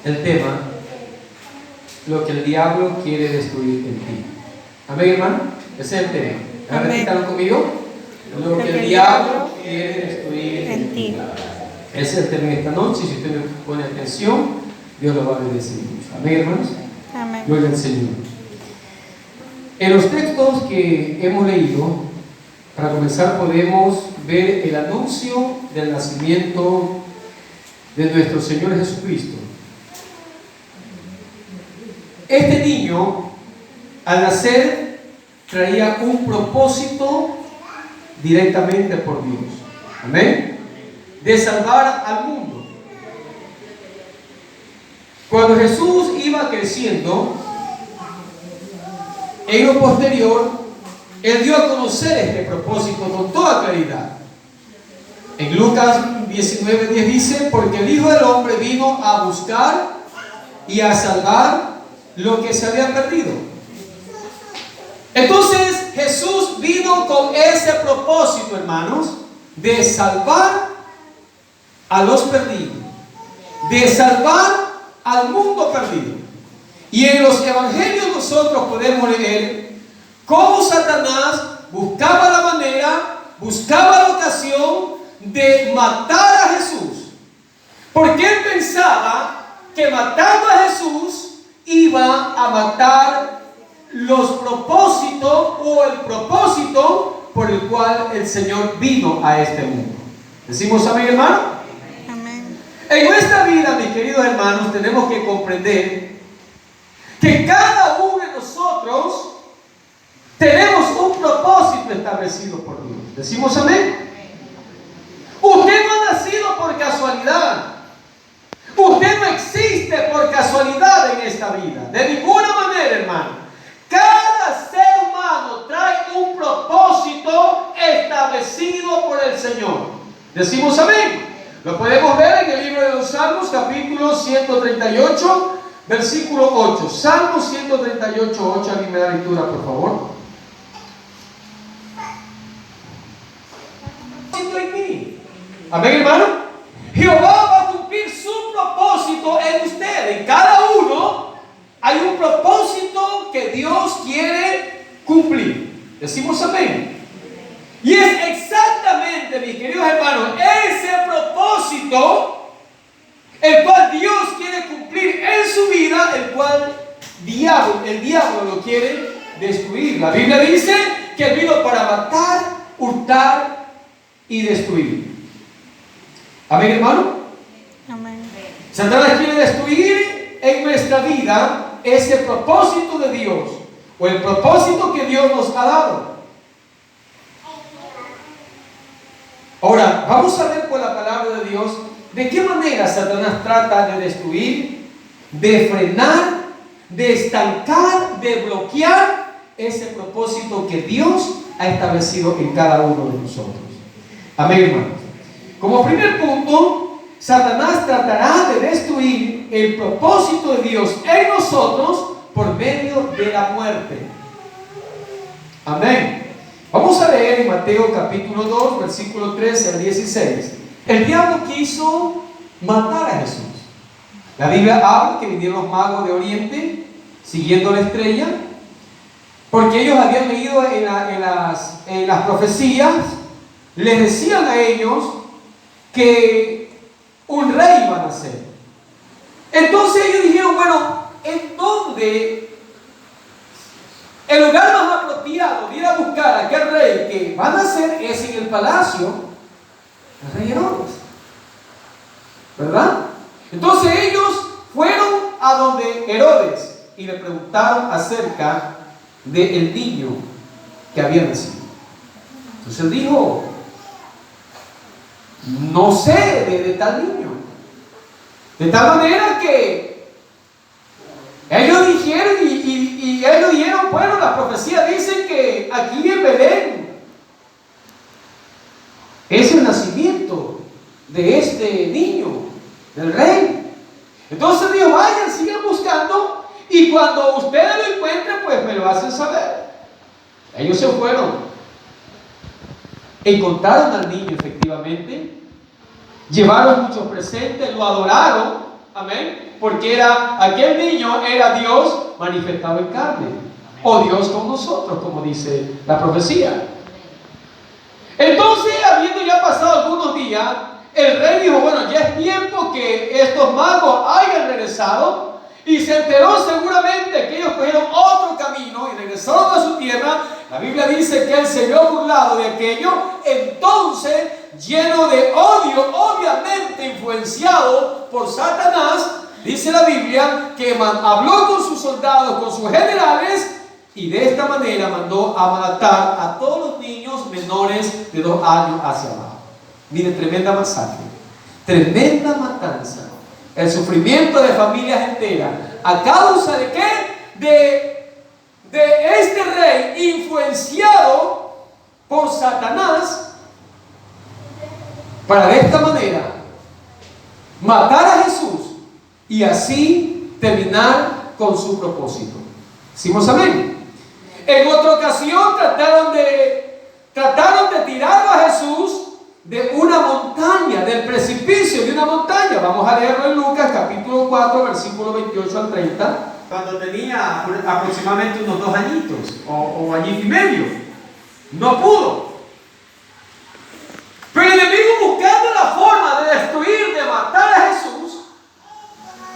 el tema, lo que el diablo quiere destruir en ti. Amén, hermano. Ese es el tema. Repítalo conmigo. Lo que el diablo quiere destruir en ti. Ese es el tema de esta noche. Si usted me pone atención, Dios lo va a bendecir mucho. Amén, hermanos. Amén. Gloria al Señor. En los textos que hemos leído, para comenzar podemos ver el anuncio del nacimiento de nuestro Señor Jesucristo. Este niño, al nacer, traía un propósito directamente por Dios. Amén. De salvar al mundo. Cuando Jesús iba creciendo, en lo posterior, Él dio a conocer este propósito con toda claridad. En Lucas 19:10 dice: porque el Hijo del Hombre vino a buscar y a salvar lo que se había perdido. Entonces Jesús vino con ese propósito, hermanos, de salvar a los perdidos, de salvar al mundo perdido. Y en los evangelios nosotros podemos leer cómo Satanás buscaba la manera, buscaba la ocasión de matar a Jesús, porque él pensaba que matando a Jesús iba a matar los propósitos o el propósito por el cual el Señor vino a este mundo. ¿Decimos amén, hermano? Amén. En nuestra vida, mis queridos hermanos, tenemos que comprender que cada uno de nosotros tenemos un propósito establecido por Dios. ¿Decimos amén? Usted no ha nacido por casualidad. Usted no existe por casualidad en esta vida. De ninguna manera, hermano. Cada ser humano trae un propósito establecido por el Señor. ¿Decimos amén? Lo podemos ver en el libro de los Salmos, capítulo 138, versículo 8. Salmo 138, 8. Alguien me da lectura, por favor. En mí. Amén, hermano. Jehová va a cumplir su propósito en usted. En cada uno hay un propósito que Dios quiere cumplir. Decimos amén. Y es exactamente, mis queridos hermanos, ese propósito el cual Dios quiere cumplir en su vida, el cual el diablo lo quiere destruir. La Biblia dice que Él vino para matar, hurtar y destruir. Amén, hermano. Amén. Satanás quiere destruir en nuestra vida ese propósito de Dios, o el propósito que Dios nos ha dado. Ahora, vamos a ver por la palabra de Dios de qué manera Satanás trata de destruir, de frenar, de estancar, de bloquear ese propósito que Dios ha establecido en cada uno de nosotros. Amén, hermanos. Como primer punto, Satanás tratará de destruir el propósito de Dios en nosotros por medio de la muerte. Amén. Vamos a leer en Mateo capítulo 2, versículo 13 al 16. El diablo quiso matar a Jesús. La Biblia habla que vinieron los magos de Oriente siguiendo la estrella, porque ellos habían leído en las profecías, les decían a ellos que un rey iba a nacer. Entonces ellos dijeron: bueno, ¿en dónde? El lugar más apropiado de ir a buscar a aquel rey que va a nacer es en el palacio del rey Herodes, ¿verdad? Entonces ellos fueron a donde Herodes y le preguntaron acerca del niño que había nacido. Entonces él dijo: no sé de tal niño. De tal manera que ellos dijeron y ellos dijeron: bueno, la profecía dice que aquí en Belén es el nacimiento de este niño, del rey. Entonces dijo: vayan, sigan buscando, y cuando ustedes lo encuentren, pues me lo hacen saber. Ellos se fueron, encontraron al niño efectivamente, llevaron muchos presentes, lo adoraron, Amén. Porque aquel niño era Dios manifestado en carne. O Dios con nosotros, como dice la profecía. Entonces, habiendo ya pasado algunos días, el rey dijo, bueno, ya es tiempo que estos magos hayan regresado. Y se enteró seguramente que ellos cogieron otro camino y regresaron a su tierra. La Biblia dice que él se vio burlado de aquello. Entonces, lleno de odio, obviamente influenciado por Satanás, dice la Biblia que habló con sus soldados, con sus generales, y de esta manera mandó a matar a todos los niños menores de 2 años hacia abajo. Miren, tremenda masacre, tremenda matanza, el sufrimiento de familias enteras. ¿A causa de qué? De este rey influenciado por Satanás, para de esta manera matar a Jesús y así terminar con su propósito. ¿Decimos amén? En otra ocasión trataron de tirarlo a Jesús de una montaña, del precipicio de una montaña. Vamos a leerlo en Lucas capítulo 4, versículo 28 al 30. Cuando tenía aproximadamente unos 2 añitos o añito y medio. No pudo. Pero el enemigo, buscando la forma de destruir, de matar a Jesús,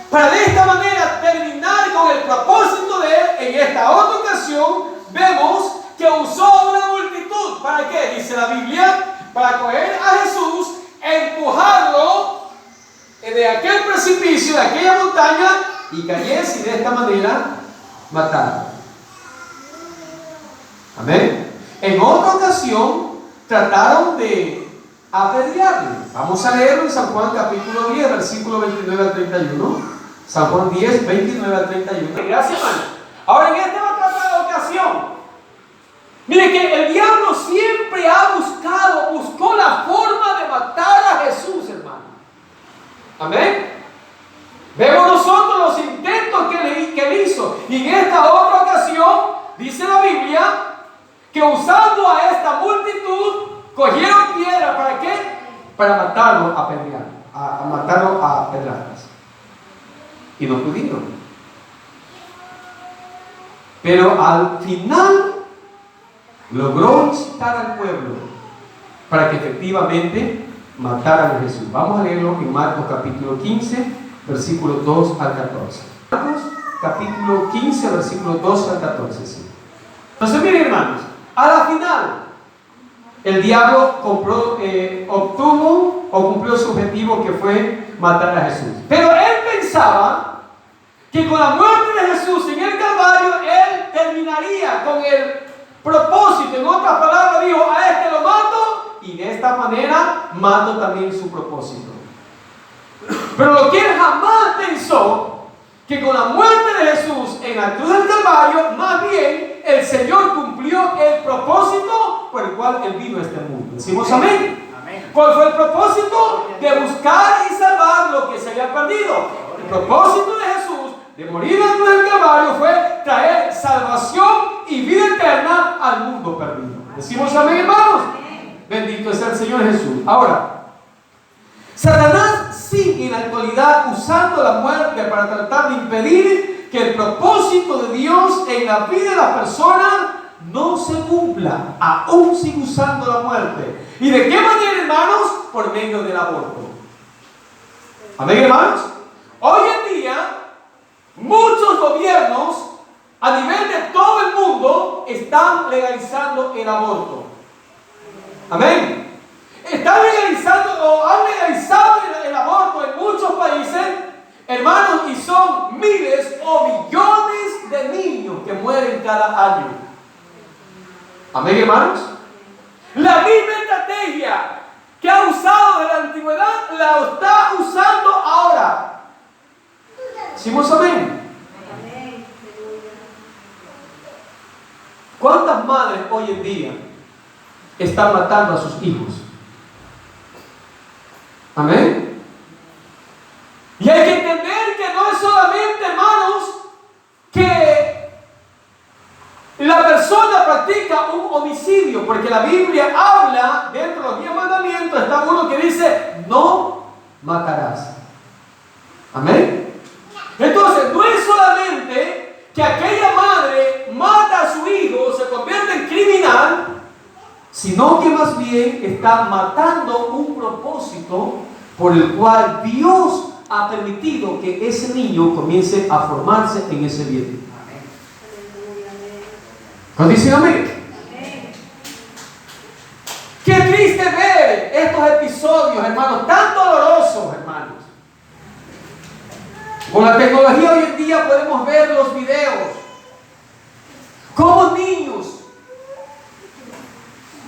para de esta manera terminar con el propósito de él, en esta otra ocasión vemos que usó una multitud. ¿Para qué? Dice la Biblia, para coger a Jesús, empujarlo de aquel precipicio, de aquella montaña, y cayese y de esta manera matarlo. Amén. En otra ocasión trataron de apedrearle. Vamos a leerlo en San Juan capítulo 10, versículo 29 al 31. San Juan 10, 29 al 31. Gracias, hermano. Ahora, en esta otra ocasión, mire que el diablo siempre buscó la forma de matar a Jesús, hermano. Amén. Vemos nosotros los intentos que él hizo. Y en esta otra ocasión, dice la Biblia, que usando a esta multitud, cogieron piedra. ¿Para qué? Para matarlo a pedrear, a matarlo a pedradas. Y no pudieron. Pero al final logró incitar al pueblo para que efectivamente mataran a Jesús. Vamos a leerlo en Marcos capítulo 15, versículos 2 al 14. Marcos capítulo 15, versículos 2 al 14. Sí. Entonces, miren, hermanos, a la final el diablo obtuvo o cumplió su objetivo, que fue matar a Jesús. Pero él pensaba que con la muerte de Jesús en el Calvario, él terminaría con el propósito. En otras palabras, dijo, a este lo mato y de esta manera mato también su propósito. Pero lo que él jamás pensó, que con la muerte de Jesús en la cruz del Calvario, más bien el Señor cumplió el propósito por el cual él vino a este mundo. ¿Decimos amén? Amén. ¿Cuál fue el propósito? De buscar y salvar lo que se había perdido. El propósito de Jesús de morir en la cruz del Calvario fue traer salvación y vida eterna al mundo perdido. ¿Decimos amén, hermanos? Amén. Bendito es el Señor Jesús. Ahora, Satanás sigue en la actualidad usando la muerte para tratar de impedir que el propósito de Dios en la vida de las personas no se cumpla, aún sigue usando la muerte. ¿Y de qué manera, hermanos? Por medio del aborto. ¿Amén, hermanos? Hoy en día, muchos gobiernos a nivel de todo el mundo están legalizando el aborto. Amén. Están legalizando o han legalizado el aborto en muchos países, hermanos, y son miles o millones de niños que mueren cada año. Amén, hermanos. La misma estrategia que ha usado de la antigüedad la está usando ahora. ¿Decimos amén? ¿Cuántas madres hoy en día están matando a sus hijos? Amén. Y hay que entender que no es solamente, hermanos, que la persona practica un homicidio, porque la Biblia habla, dentro de los 10 mandamientos está uno que dice, no matarás. Amén. Entonces, no es solamente que aquella madre mata a su hijo, se convierte en criminal, sino que más bien está matando un propósito por el cual Dios ha permitido que ese niño comience a formarse en ese vientre. ¿Cuántos dicen amén? Qué triste ver estos episodios, hermanos, tan dolorosos, hermanos. Con la tecnología hoy en día podemos ver los videos. Como niños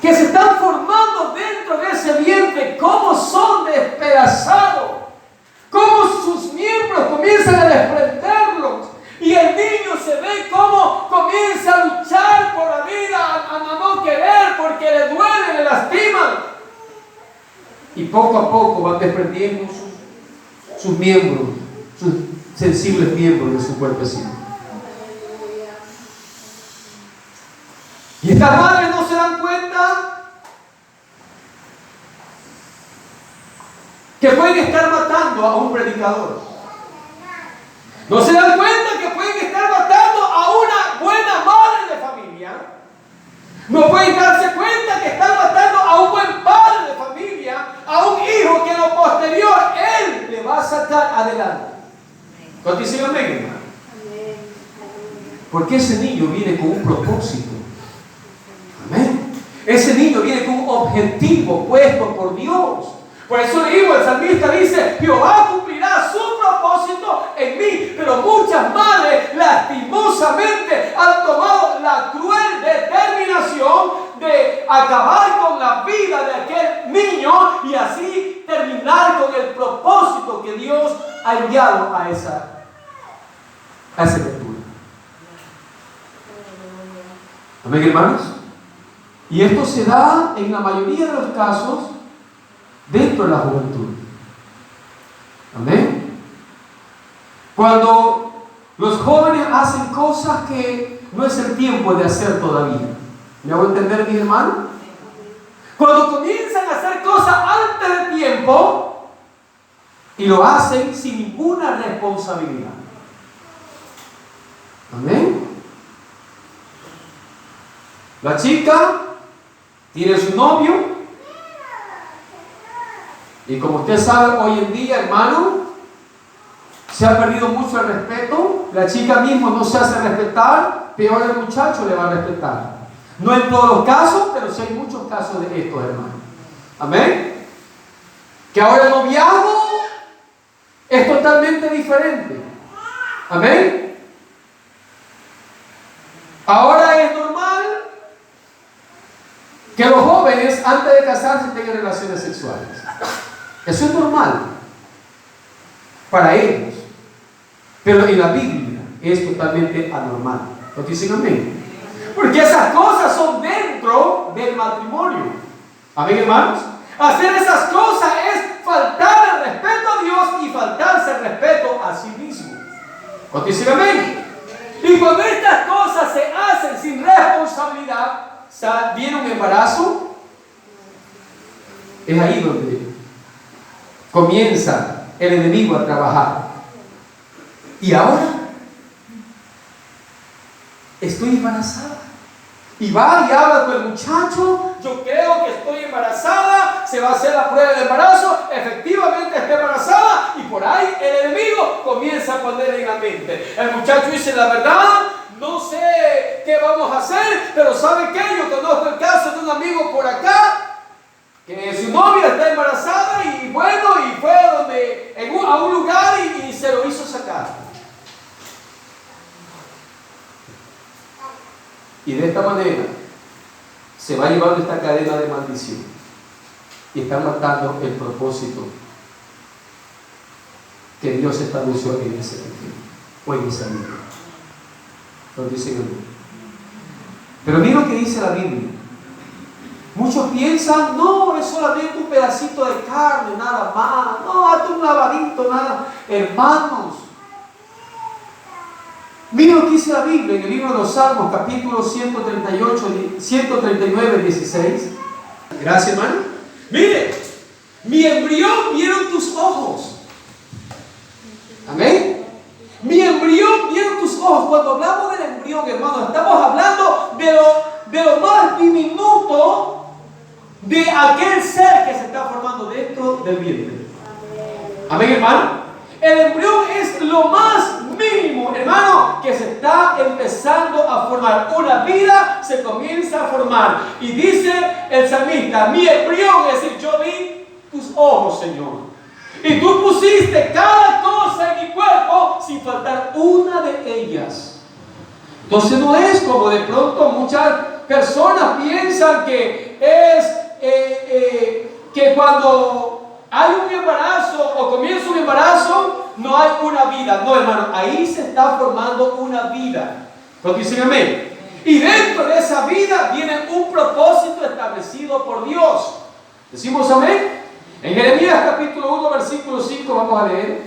que se están formando dentro de ese vientre, cómo son despedazados, cómo sus miembros comienzan a desprenderlos. Y el niño se ve cómo comienza a luchar por la vida, a no querer, porque le duele, le lastiman. Y poco a poco van desprendiendo sus miembros, sus sensibles miembros de su cuerpecito. Y estas madres no se dan cuenta que pueden estar matando a un predicador. No se dan cuenta que pueden estar matando a una buena madre de familia. No pueden darse cuenta que están matando a un buen padre de familia, a un hijo que en lo posterior él le va a sacar adelante. ¿Cuántos dicen amén, hermano? Porque ese niño viene con un propósito. Amén. Ese niño viene con un objetivo puesto por Dios. Por eso leímos, el salmista dice: Jehová cumplirá su propósito en mí. Pero muchas madres lastimosamente han tomado la cruel determinación de acabar con la vida de aquel niño y así terminar con el propósito que Dios ha enviado a esa criatura. Amén, hermanos. Y esto se da en la mayoría de los casos dentro de la juventud. Amén. Cuando los jóvenes hacen cosas que no es el tiempo de hacer todavía. ¿Me hago entender, mi hermano? Cuando comienzan a hacer cosas antes de tiempo y lo hacen sin ninguna responsabilidad. Amén. La chica tiene su novio. Y como usted sabe, hoy en día, hermano, se ha perdido mucho el respeto. La chica misma no se hace respetar, peor el muchacho le va a respetar. No en todos los casos, pero sí hay muchos casos de estos, hermanos. Amén. Que ahora el noviazgo es totalmente diferente. Amén. Ahora es normal que los jóvenes antes de casarse tengan relaciones sexuales. Eso es normal para ellos, pero en la Biblia es totalmente anormal. ¿Lo dicen amén? Porque esas cosas son dentro del matrimonio. Amén, hermanos. Hacer esas cosas es faltar el respeto a Dios y faltarse el respeto a sí mismo. ¿Lo dicen amén? Y cuando estas cosas se hacen sin responsabilidad, viene un embarazo, es ahí donde comienza el enemigo a trabajar. Y ahora estoy embarazada. Y va y habla con el muchacho: yo creo que estoy embarazada, se va a hacer la prueba del embarazo, efectivamente está embarazada, y por ahí el enemigo comienza a poner en la mente. El muchacho dice: la verdad, no sé qué vamos a hacer, pero ¿sabe qué? Yo conozco el caso de un amigo por acá, que su novia está embarazada, y bueno, y fue a un lugar y se lo hizo sacar. Y de esta manera se va llevando esta cadena de maldición y está matando el propósito que Dios estableció en ese tiempo o en esa vida. Lo dicen a mí. Pero mira lo que dice la Biblia. Muchos piensan: no, es solamente un pedacito de carne, nada más. No, hazte un lavadito, nada. Hermanos, mira lo que dice la Biblia en el libro de los Salmos, capítulo 139, 16. Gracias, hermano. Mire, mi embrión vieron tus ojos. ojos. Cuando hablamos del embrión, hermano, estamos hablando de lo más diminuto de aquel ser que se está formando dentro del vientre. Amén, hermano. El embrión es lo más mínimo, hermano, que se está empezando a formar. Una vida se comienza a formar. Y dice el salmista, mi embrión, es decir, yo vi tus ojos, Señor. Y tú pusiste cada cosa en mi cuerpo sin faltar una de ellas. Entonces no es como de pronto muchas personas piensan que es que cuando hay un embarazo o comienza un embarazo, no hay una vida. No, hermano, ahí se está formando una vida. ¿Cuántos dicen amén? Y dentro de esa vida viene un propósito establecido por Dios. ¿Decimos amén? En Jeremías capítulo 1, versículo 5 vamos a leer.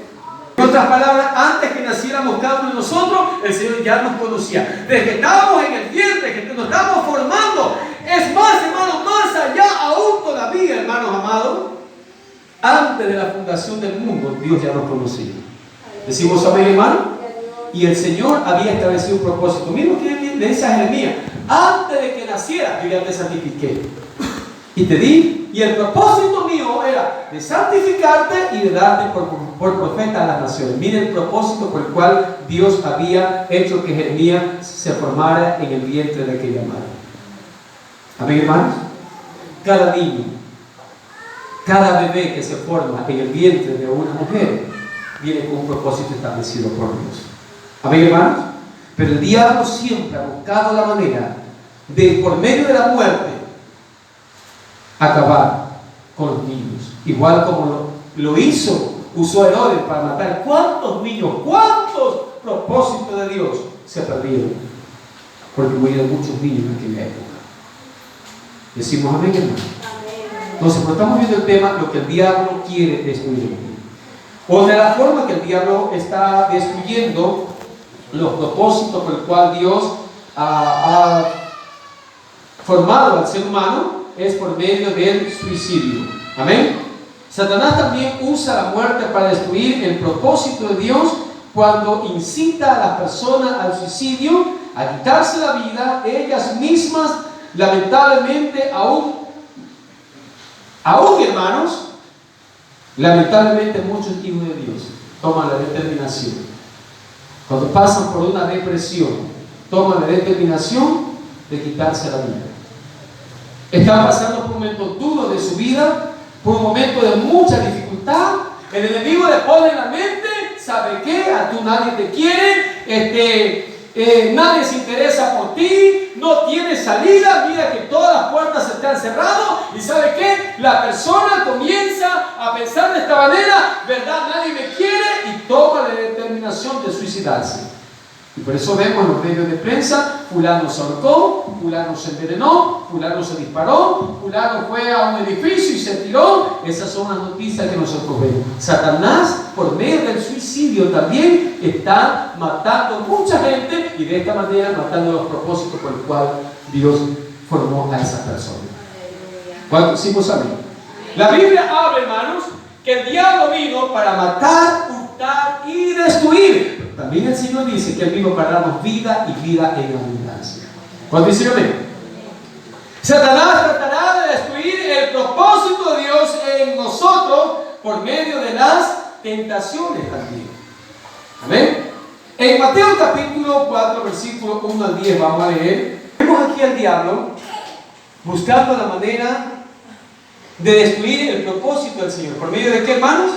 En otras palabras, antes que naciéramos cada uno de nosotros, el Señor ya nos conocía. Desde que estábamos en el vientre, que nos estábamos formando. Es más, hermanos, más allá aún todavía, hermanos amados. Antes de la fundación del mundo, Dios ya nos conocía. ¿Decimos amén, hermano? Y el Señor había establecido un propósito. Mira lo que le dice a Jeremías. Antes de que naciera, yo ya te santifiqué. Y te di, y el propósito mío era de santificarte y de darte por profeta a las naciones. Mire el propósito por el cual Dios había hecho que Jeremías se formara en el vientre de aquella madre. Amén, hermanos. Cada niño, cada bebé que se forma en el vientre de una mujer viene con un propósito establecido por Dios. Amén, hermanos. Pero el diablo siempre ha buscado la manera de, por medio de la muerte, acabar con los niños. Igual como usó Herodes para matar. ¿Cuántos niños, cuántos propósitos de Dios se perdieron? Porque murieron muchos niños en aquella época. Decimos amén, hermano. Entonces, cuando estamos viendo el tema, lo que el diablo quiere destruir. O de la forma que el diablo está destruyendo los propósitos por el cual Dios ha formado al ser humano, es por medio del suicidio. Amén. Satanás también usa la muerte para destruir el propósito de Dios cuando incita a las personas al suicidio, a quitarse la vida. Ellas mismas, lamentablemente, aún hermanos, lamentablemente muchos hijos de Dios toman la determinación. Cuando pasan por una depresión, toman la determinación de quitarse la vida. Están pasando por un momento duro de su vida, por un momento de mucha dificultad. El enemigo le pone en la mente, ¿sabe qué? A tú nadie te quiere, nadie se interesa por ti, no tienes salida, mira que todas las puertas se te han cerrado. Y ¿sabe qué? La persona comienza a pensar de esta manera, ¿verdad? Nadie me quiere, y toma la determinación de suicidarse. Y por eso vemos en los medios de prensa, fulano se ahorcó, fulano se envenenó, fulano se disparó, fulano fue a un edificio y se tiró. Esas son las noticias que nosotros vemos. Satanás, por medio del suicidio, también está matando mucha gente, y de esta manera matando los propósitos por los cuales Dios formó a esas personas. ¿Cuántos decimos amén? La Biblia habla, hermanos, que el diablo vino para matar, hurtar y destruir. También el Señor dice que Él vino para darnos vida y vida en abundancia. ¿Cuántos dicen amén? Satanás tratará de destruir el propósito de Dios en nosotros por medio de las tentaciones también. Amén. En Mateo capítulo 4, versículo 1 al 10 vamos a leer. Vemos aquí al diablo buscando la manera de destruir el propósito del Señor. ¿Por medio de qué, hermanos?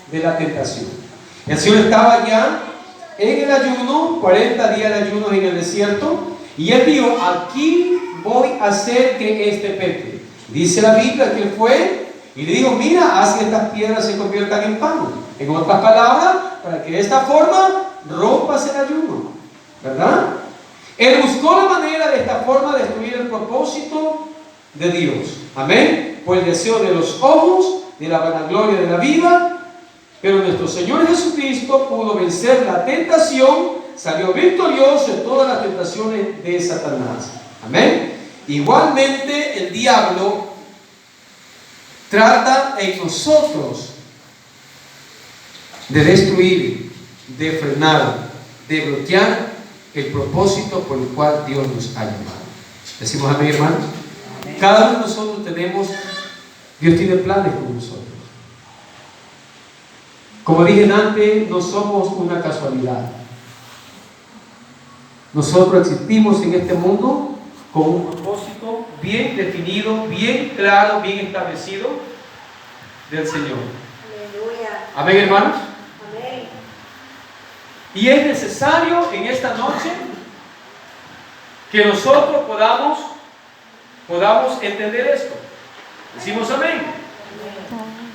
De la tentación. El Señor estaba ya en el ayuno, 40 días de ayuno en el desierto, y Él dijo, aquí voy a hacer que este peque. Dice la Biblia que Él fue y le dijo, mira, haz que estas piedras se conviertan en pan. En otras palabras, para que de esta forma rompas el ayuno, ¿verdad? Él buscó la manera de esta forma de destruir el propósito de Dios. Amén. Por el deseo de los ojos, de la vanagloria de la vida. Pero nuestro Señor Jesucristo pudo vencer la tentación, salió victorioso en todas las tentaciones de Satanás. Amén. Igualmente el diablo trata en nosotros de destruir, de frenar, de bloquear el propósito por el cual Dios nos ha llamado. Decimos amén, hermanos. Cada uno de nosotros tenemos, Dios tiene planes con nosotros. Como dije antes, no somos una casualidad. Nosotros existimos en este mundo con un propósito bien definido, bien claro, bien establecido del Señor. Aleluya. Amén, hermanos. Amén. Y es necesario en esta noche que nosotros podamos entender esto. Decimos amén.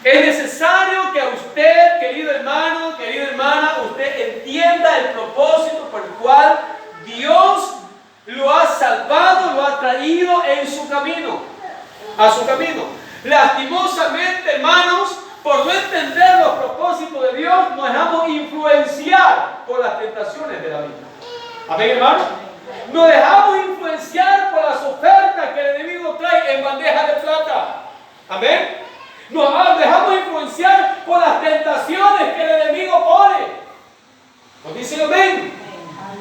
Es necesario que a usted, querido hermano, querida hermana, usted entienda el propósito por el cual Dios lo ha salvado, lo ha traído en su camino, a su camino. Lastimosamente, hermanos, por no entender los propósitos de Dios, nos dejamos influenciar por las tentaciones de la vida. Amén, hermano. Nos dejamos influenciar por las ofertas que el enemigo trae en bandeja de plata. Amén. Nos dejamos influenciar por las tentaciones que el enemigo pone. ¿Nos dicen amén?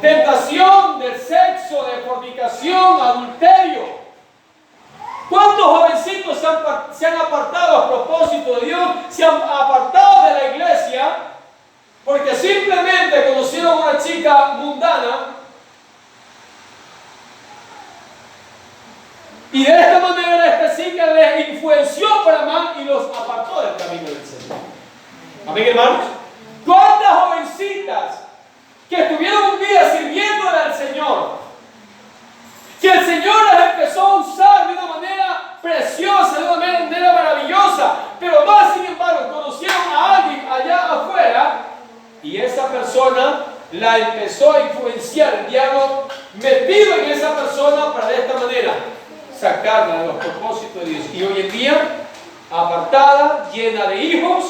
Tentación del sexo, de fornicación, adulterio. ¿Cuántos jovencitos se han apartado a propósito de Dios? Se han apartado de la iglesia porque simplemente conocieron a una chica mundana y de esta manera esta chica les influenció para mal y los apartó del camino del Señor. Amén, hermanos. ¿Cuántas jovencitas que estuvieron un día sirviéndole al Señor, que el Señor las empezó a usar de una manera preciosa, de una manera maravillosa, pero más sin embargo conocieron a alguien allá afuera y esa persona la empezó a influenciar, el diablo metido en esa persona para de esta manera sacarla de los propósitos de Dios, y hoy en día apartada, llena de hijos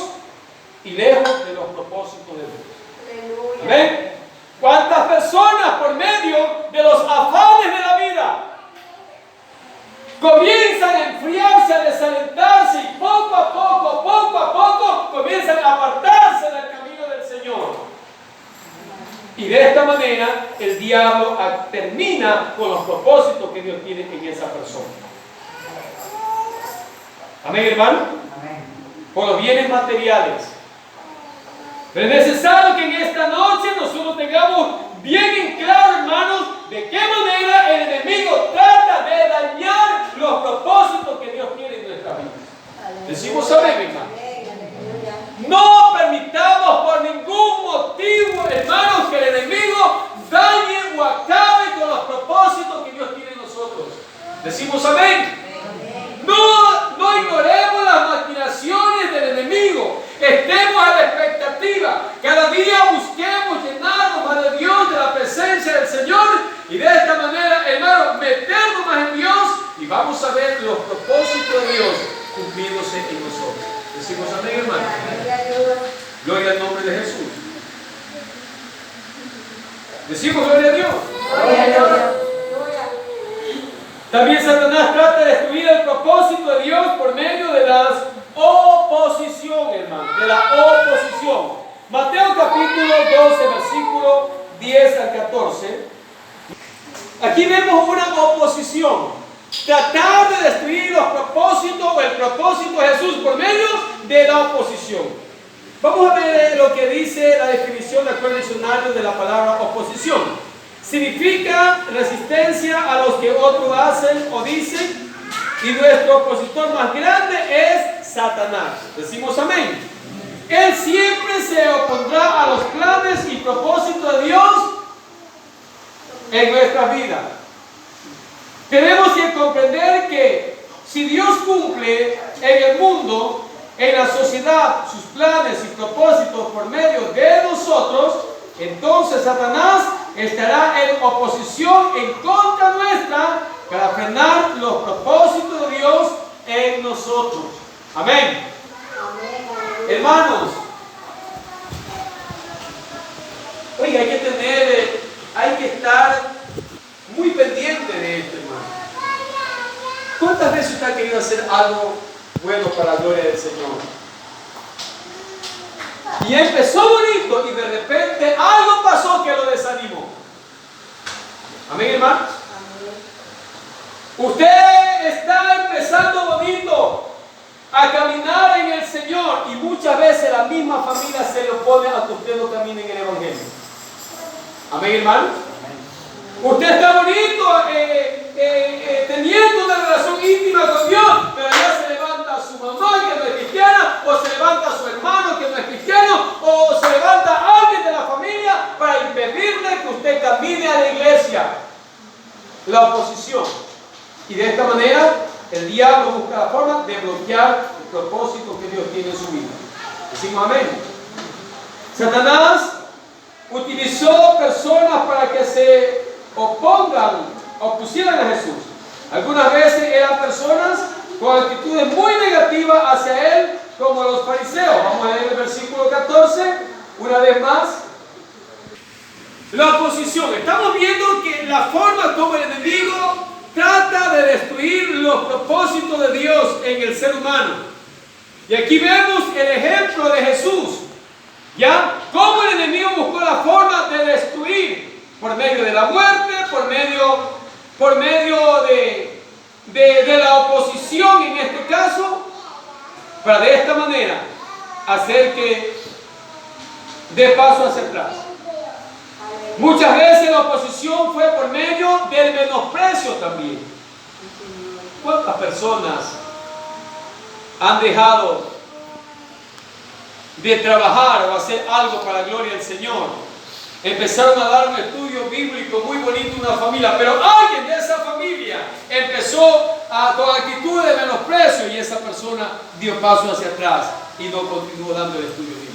y lejos de los propósitos de Dios. ¿Amén? ¿Cuántas personas por medio de los afanes de la vida comienzan a enfriarse, a desalentarse y poco a poco comienzan a apartarse del camino del Señor? Y de esta manera el diablo termina con los propósitos que Dios tiene en esa persona. Amén, hermano. Por los bienes materiales. Pero es necesario que en esta noche nosotros tengamos bien en claro, hermanos, de qué manera el enemigo trata de dañar los propósitos que Dios tiene en nuestra vida. Decimos amén, hermano. No permitamos por ningún motivo, hermanos, que el enemigo dañe o acabe con los propósitos que Dios tiene en nosotros. Decimos amén. No ignoremos las maquinaciones del enemigo. Estemos a la expectativa. Cada día busquemos llenarnos más de Dios, de la presencia del Señor. Y de esta manera, hermanos, meternos más en Dios. Y vamos a ver los propósitos de Dios cumpliéndose en nosotros. Decimos amén, hermano. Gloria al nombre de Jesús. Decimos gloria a Dios. Gloria a Dios. También Satanás trata de destruir el propósito de Dios por medio de la oposición, hermano. De la oposición. Mateo capítulo 12, versículo 10 al 14. Aquí vemos una oposición. Tratar de destruir los propósitos o el propósito de Jesús por medio de la oposición. Vamos a ver lo que dice la definición de acuerdo al diccionario de la palabra oposición. Significa resistencia a los que otros hacen o dicen, y nuestro opositor más grande es Satanás. Decimos amén. Él siempre se opondrá a los planes y propósitos de Dios en nuestra vida. Tenemos que comprender que si Dios cumple en el mundo, en la sociedad, sus planes y propósitos por medio de nosotros, entonces Satanás estará en oposición en contra nuestra para frenar los propósitos de Dios en nosotros. Amén. Hermanos, oiga, hay que estar muy pendiente de esto, hermano. ¿Cuántas veces usted ha querido hacer algo bueno para la gloria del Señor? Y empezó bonito y de repente algo pasó que lo desanimó. usted no camina en el Evangelio. Amén, hermano. Usted está bonito teniendo una relación íntima con Dios, pero ya se levanta a su mamá que no es cristiana, o se levanta a su hermano que no es cristiano, o se levanta a alguien de la familia para impedirle que usted camine a la iglesia. La oposición. Y de esta manera el diablo busca la forma de bloquear el propósito que Dios tiene en su vida. Decimos amén. Satanás utilizó personas para que se opusieran a Jesús. Algunas veces eran personas con actitudes muy negativas hacia él, como los fariseos. Vamos a leer el versículo 14 una vez más. La oposición. Estamos viendo que la forma como el enemigo trata de destruir los propósitos de Dios en el ser humano. Y aquí vemos el ejemplo de Jesús. ¿Ya? Cómo el enemigo buscó la forma de destruir por medio de la muerte, por medio de la oposición en este caso, para de esta manera hacer que dé paso hacia atrás. Muchas veces la oposición fue por medio del menosprecio también. ¿Cuántas personas han dejado de trabajar o hacer algo para la gloria del Señor? Empezaron a dar un estudio bíblico muy bonito a una familia, pero alguien de esa familia empezó con actitud de menosprecio y esa persona dio paso hacia atrás y no continuó dando el estudio bíblico.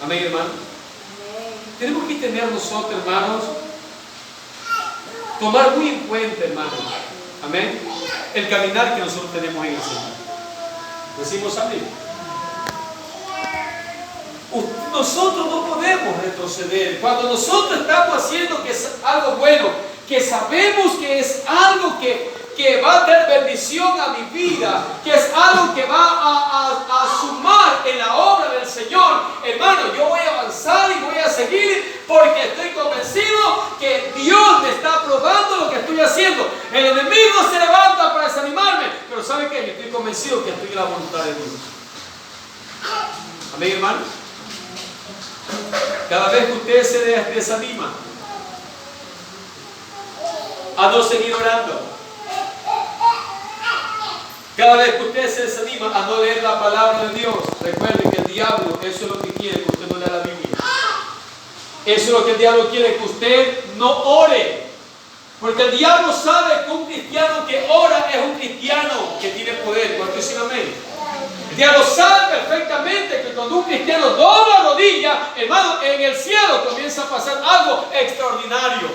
Amén, hermano. Tenemos que tener nosotros, hermanos, tomar muy en cuenta, hermanos, amén, el caminar que nosotros tenemos en el Señor. Decimos amén. Nosotros no podemos retroceder. Cuando nosotros estamos haciendo que es algo bueno, que sabemos que es algo que va a traer bendición a mi vida, que es algo que va a sumar en la obra del Señor, hermano, yo voy a avanzar y voy a seguir porque estoy convencido que Dios me está aprobando lo que estoy haciendo. El enemigo se levanta para desanimarme, pero ¿sabe qué? Yo estoy convencido que estoy en la voluntad de Dios. Amén, hermano. Cada vez que usted se desanima a no seguir orando, cada vez que usted se desanima a no leer la palabra de Dios, recuerde que el diablo, eso es lo que quiere, que usted no lea la Biblia. Eso es lo que el diablo quiere, que usted no ore. Porque el diablo sabe que un cristiano que ora es un cristiano que tiene poder. ¿Cuánto dicen amén? El diablo sabe perfectamente que cuando un cristiano dobla rodilla, hermano, en el cielo comienza a pasar algo extraordinario.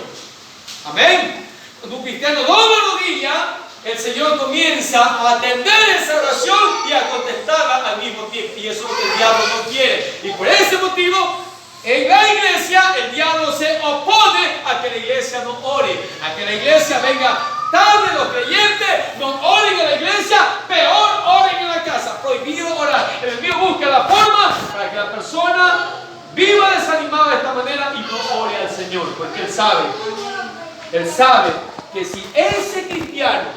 Amén. Cuando un cristiano dobla rodilla, el Señor comienza a atender esa oración y a contestarla al mismo tiempo. Y eso es lo que el diablo no quiere. Y por ese motivo, en la iglesia, el diablo se opone a que la iglesia no ore, a que la iglesia venga tarde. Los creyentes no oren en la iglesia, peor oren en la casa. Prohibido orar. El enemigo busca la forma para que la persona viva desanimada de esta manera y no ore al Señor, porque él sabe que si ese cristiano,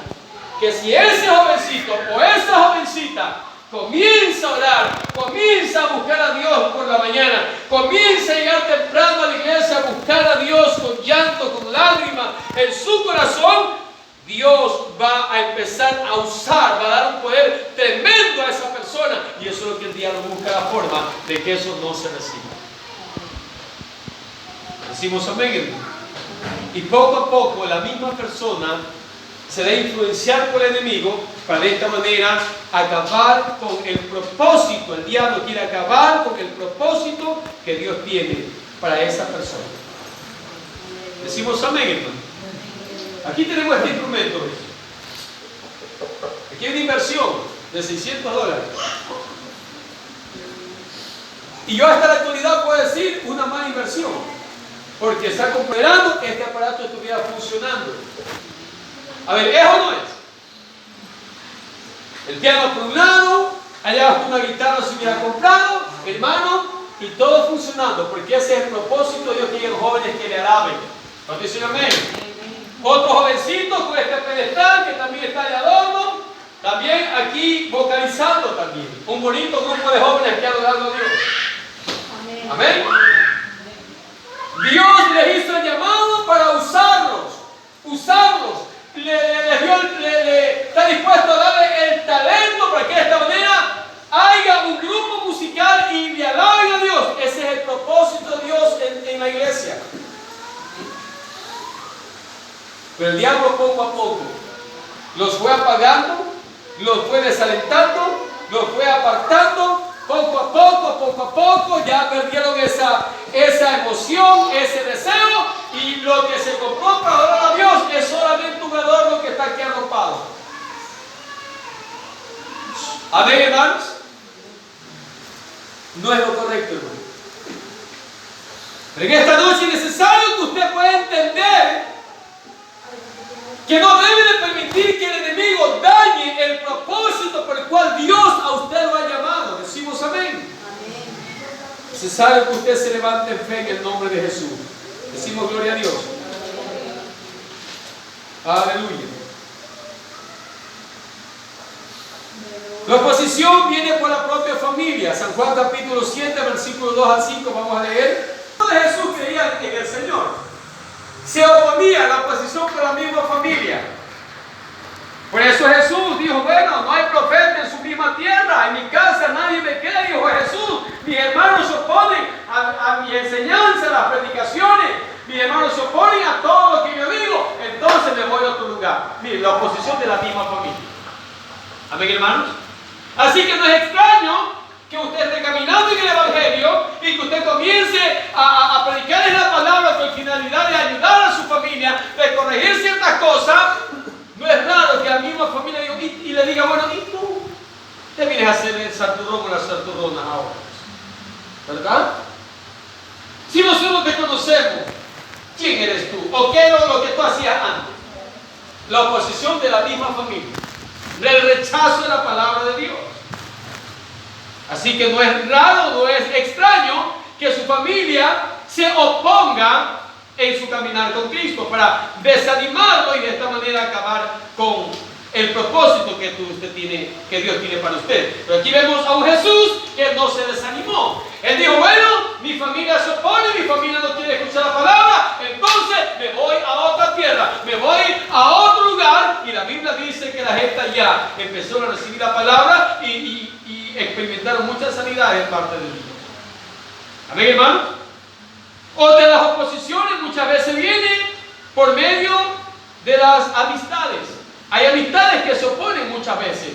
que si ese jovencito o esa jovencita comienza a orar, comienza a buscar a Dios por la mañana, comienza a llegar temprano a la iglesia a buscar a Dios con llanto, con lágrimas en su corazón, Dios va a empezar a usar, va a dar un poder tremendo a esa persona, y eso es lo que el diablo busca, la forma de que eso no se reciba. Decimos amén, hermano. Y poco a poco la misma persona se debe influenciar por el enemigo para de esta manera acabar con el propósito. El diablo quiere acabar con el propósito que Dios tiene para esa persona. Decimos amén, hermano. Aquí tenemos este instrumento. Aquí hay una inversión de $600. Y yo hasta la actualidad puedo decir una mala inversión, porque está comprobando que este aparato estuviera funcionando. A ver, ¿es o no es? El piano por un lado, allá abajo una guitarra se hubiera comprado, hermano, y todo funcionando, porque ese es el propósito de Dios, que lleguen jóvenes que le alaben. ¿No te dicen amén? Otro jovencito con este pedestal que también está de adorno, También aquí vocalizando también. Un bonito grupo de jóvenes que adorando a Dios. Amén. Amén. Dios les hizo el llamado para usarlos. Está dispuesto a darle el talento para que de esta manera haya un grupo musical y le alaben a Dios. Ese es el propósito de Dios en la iglesia. Pero el diablo poco a poco los fue apagando, los fue desalentando, los fue apartando. Poco a poco ya perdieron esa emoción, ese deseo, y lo que se compró para adorar a Dios es solamente un adorno que está aquí arropado. Amén, hermanos. No es lo correcto, hermano. Pero en esta noche es necesario que usted pueda entender que no debe de permitir que el enemigo dañe el propósito por el cual Dios a usted lo ha llamado. Decimos amén. Es necesario que usted se levante en fe en el nombre de Jesús. Decimos gloria a Dios. Aleluya. La oposición viene por la propia familia. San Juan capítulo 7, versículos 2 al 5, vamos a leer. Jesús creía en el Señor. Se oponía a la oposición por la misma familia. Por eso Jesús dijo, bueno, no hay profeta en su misma tierra, en mi casa nadie me cree, dijo Jesús. Mis hermanos se oponen a mi enseñanza, a las predicaciones. Mis hermanos se oponen a todo lo que yo digo, entonces me voy a otro lugar. Mire, la oposición de la misma familia. Amén, hermanos. Así que no es extraño que usted esté caminando en el Evangelio y que usted comience a predicarles la palabra con finalidad de ayudar a su familia, de corregir ciertas cosas. No es raro que la misma familia diga, y le diga, bueno, ¿y tú? Te vienes a hacer el santurrón o las santurronas ahora, ¿verdad? Si nosotros te conocemos, ¿quién eres tú? ¿O qué era lo que tú hacías antes? La oposición de la misma familia, el rechazo de la palabra de Dios. Así que no es raro, no es extraño que su familia se oponga en su caminar con Cristo para desanimarlo y de esta manera acabar con el propósito que Dios tiene para usted. Pero aquí vemos a un Jesús que no se desanimó. Él dijo, bueno, mi familia se opone, mi familia no quiere escuchar la palabra, entonces me voy a otra tierra, me voy a otro lugar. Y la Biblia dice que la gente allá empezó a recibir la palabra y experimentaron muchas sanidades en parte de Dios. Amén, hermano. Otra de las oposiciones muchas veces vienen por medio de las amistades. Hay amistades que se oponen muchas veces.